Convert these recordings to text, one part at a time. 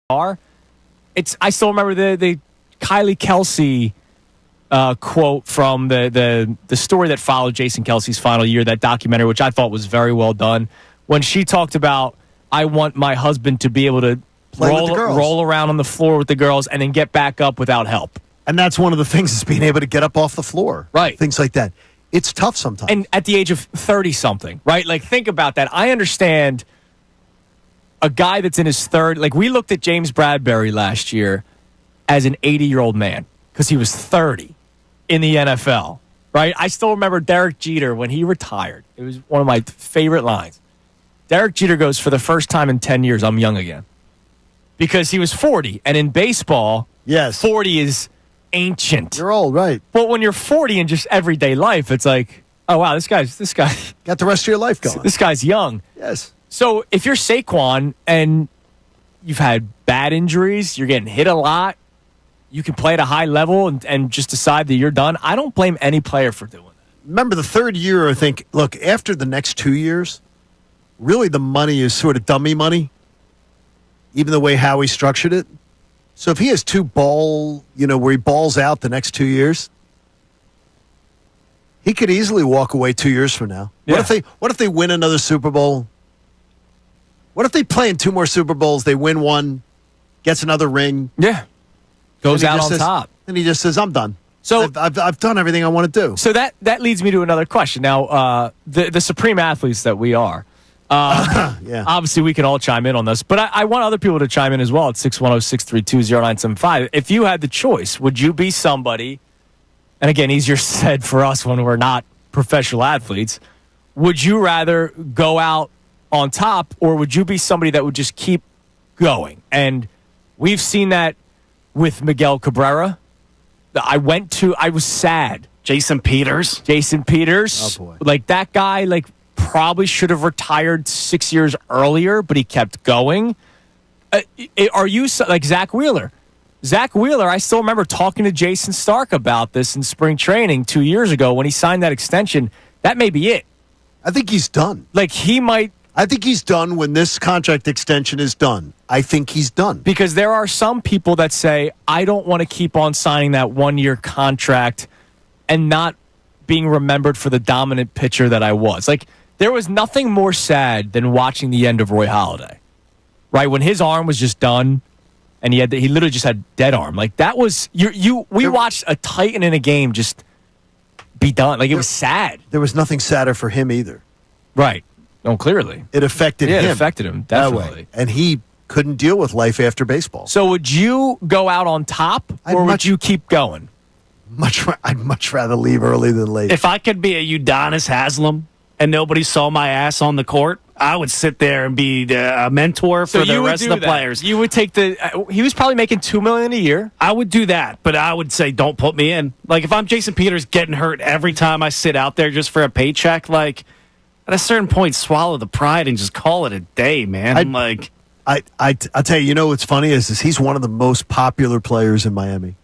are. I still remember the Kylie Kelsey quote from the story that followed Jason Kelsey's final year, that documentary, which I thought was very well done, when she talked about, I want my husband to be able to roll around on the floor with the girls and then get back up without help. And that's one of the things, is being able to get up off the floor. Right. Things like that. It's tough sometimes. And at the age of 30-something, right? Like, think about that. I understand a guy that's in his third. Like, we looked at James Bradbury last year as an 80-year-old man because he was 30 in the NFL, right? I still remember Derek Jeter when he retired. It was one of my favorite lines. Derek Jeter goes, for the first time in 10 years, I'm young again. Because he was 40. And in baseball, yes, 40 is ancient. You're old, right? But when you're 40 in just everyday life, it's like, oh, wow, this guy got the rest of your life going. This guy's young. Yes. So if you're Saquon and you've had bad injuries, you're getting hit a lot, you can play at a high level and just decide that you're done. I don't blame any player for doing that. Remember, the third year, I think, look, after the next 2 years, really the money is sort of dummy money, even the way Howie structured it. So if he has where he balls out the next 2 years, he could easily walk away 2 years from now. Yeah. What if they win another Super Bowl? What if they play in 2 more Super Bowls, they win one, gets another ring? Yeah. Goes out on top. And he just says, I'm done. So I've done everything I want to do. So that leads me to another question. Now, the supreme athletes that we are, yeah. Obviously we can all chime in on this, but I want other people to chime in as well at 610-632-0975. If you had the choice, would you be somebody, and again, easier said for us when we're not professional athletes, would you rather go out on top, or would you be somebody that would just keep going? And we've seen that with Miguel Cabrera. I was sad. Jason Peters. Oh, boy. Like, that guy, probably should have retired 6 years earlier, but he kept going. Are you like Zach Wheeler? Zach Wheeler, I still remember talking to Jason Stark about this in spring training 2 years ago when he signed that extension. That may be it. I think he's done. I think he's done when this contract extension is done. I think he's done. Because there are some people that say, I don't want to keep on signing that 1 year contract and not being remembered for the dominant pitcher that I was. There was nothing more sad than watching the end of Roy Halladay, right? When his arm was just done and he literally just had dead arm. That was, we watched a Titan in a game just be done. It was sad. There was nothing sadder for him either. Right. No, clearly. It affected him. Yeah, it affected him, definitely. And he couldn't deal with life after baseball. So would you go out on top, or would you keep going? I'd much rather leave early than late. If I could be a Udonis Haslam and nobody saw my ass on the court, I would sit there and be a mentor for the rest of the players. You would take he was probably making $2 million a year. I would do that, but I would say don't put me in. If I'm Jason Peters getting hurt every time I sit out there just for a paycheck, at a certain point, swallow the pride and just call it a day, man. I'll tell you, what's funny is he's one of the most popular players in Miami.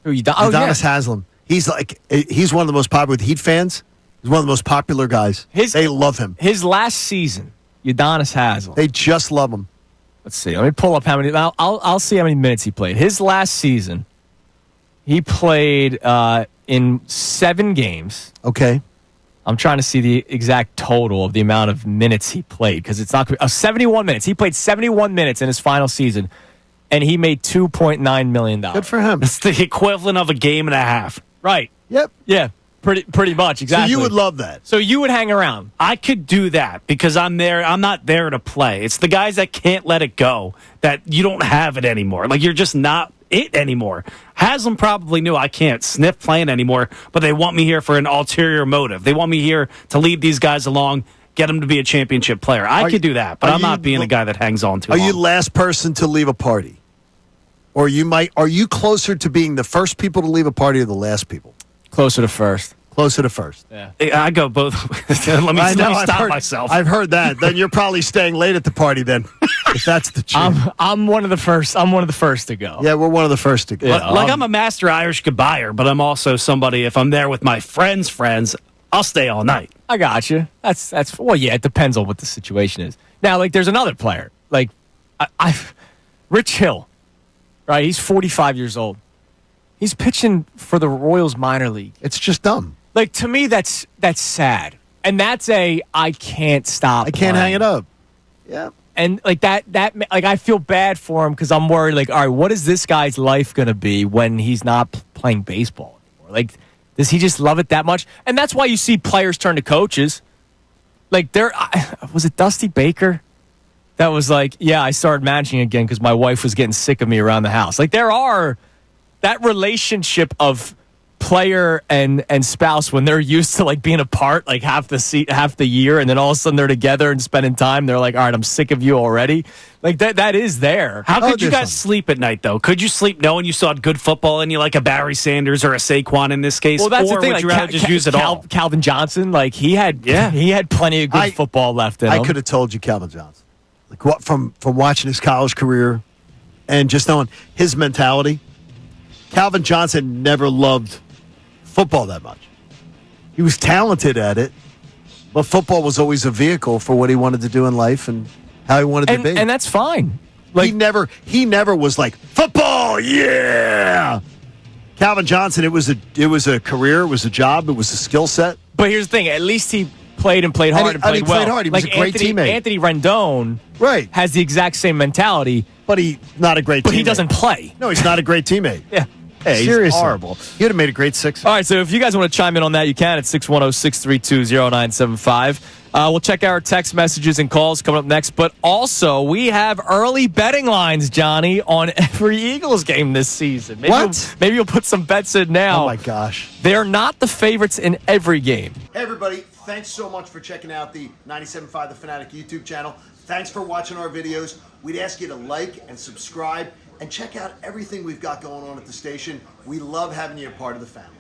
Udonis Haslam. He's one of the most popular with Heat fans. He's one of the most popular guys. They love him. His last season, Udonis Haslam. They just love him. Let's see. Let me pull up how many. I'll see how many minutes he played. His last season, he played in 7 games. Okay. I'm trying to see the exact total of the amount of minutes he played because it's not 71 minutes. He played 71 minutes in his final season, and he made $2.9 million. Good for him. It's the equivalent of a game and a half. Right. Yep. Yeah. Pretty much, exactly. So you would love that. So you would hang around. I could do that because I'm there. I'm not there to play. It's the guys that can't let it go that you don't have it anymore. You're just not it anymore. Haslam probably knew I can't sniff playing anymore, but they want me here for an ulterior motive. They want me here to lead these guys along, get them to be a championship player. I could do that, but I'm not being a guy that hangs on too long. Are you last person to leave a party? Or are you closer to being the first people to leave a party or the last people? Closer to first. Closer to first. Yeah. I go both. let me stop myself. I've heard that. Then you're probably staying late at the party then. If that's the truth. I'm one of the first. I'm one of the first to go. Yeah, we're one of the first to go. Yeah, I'm a master Irish goodbyer, but I'm also somebody, if I'm there with my friends, I'll stay all night. I got you. Well, yeah, it depends on what the situation is. Now, there's another player. Rich Hill, right? He's 45 years old. He's pitching for the Royals minor league. It's just dumb. Like, to me, that's sad. And that's I can't stop. I can't playing. hang it up. Yeah. And like that, like I feel bad for him because I'm worried. Like, all right, what is this guy's life going to be when he's not playing baseball anymore? Like, does he just love it that much? And that's why you see players turn to coaches. Like, was it Dusty Baker that was like, yeah, I started managing again because my wife was getting sick of me around the house. Like, there are that relationship of player and spouse when they're used to like being apart like half the year, and then all of a sudden they're together and spending time. They're like, all right, I'm sick of you already. Like that is there. How could you guys sleep at night though? Could you sleep knowing you saw good football in you, like a Barry Sanders or a Saquon in this case? Well, that's or the thing. would Like, you rather just use it all? Calvin Johnson, like he had plenty of good football left in him. I could have told you Calvin Johnson, like what from watching his college career, and just knowing his mentality. Calvin Johnson never loved football that much. He was talented at it, but football was always a vehicle for what he wanted to do in life and how he wanted to be. And that's fine. Like, he never was like football, yeah. Calvin Johnson, it was a career, it was a job, it was a skill set. But here's the thing: at least he played and played hard and played well. Played hard. He was like a great teammate. Anthony Rendon, right, has the exact same mentality, but he's not a great teammate. But he doesn't play. No, he's not a great teammate. Yeah. Hey, seriously. He's horrible. He would have made a great six. All right, so if you guys want to chime in on that, you can at 610-632-0975. We'll check our text messages and calls coming up next. But also, we have early betting lines, Johnny, on every Eagles game this season. Maybe you'll put some bets in now. Oh, my gosh. They're not the favorites in every game. Hey, everybody. Thanks so much for checking out the 97.5 The Fanatic YouTube channel. Thanks for watching our videos. We'd ask you to like and subscribe and check out everything we've got going on at the station. We love having you a part of the family.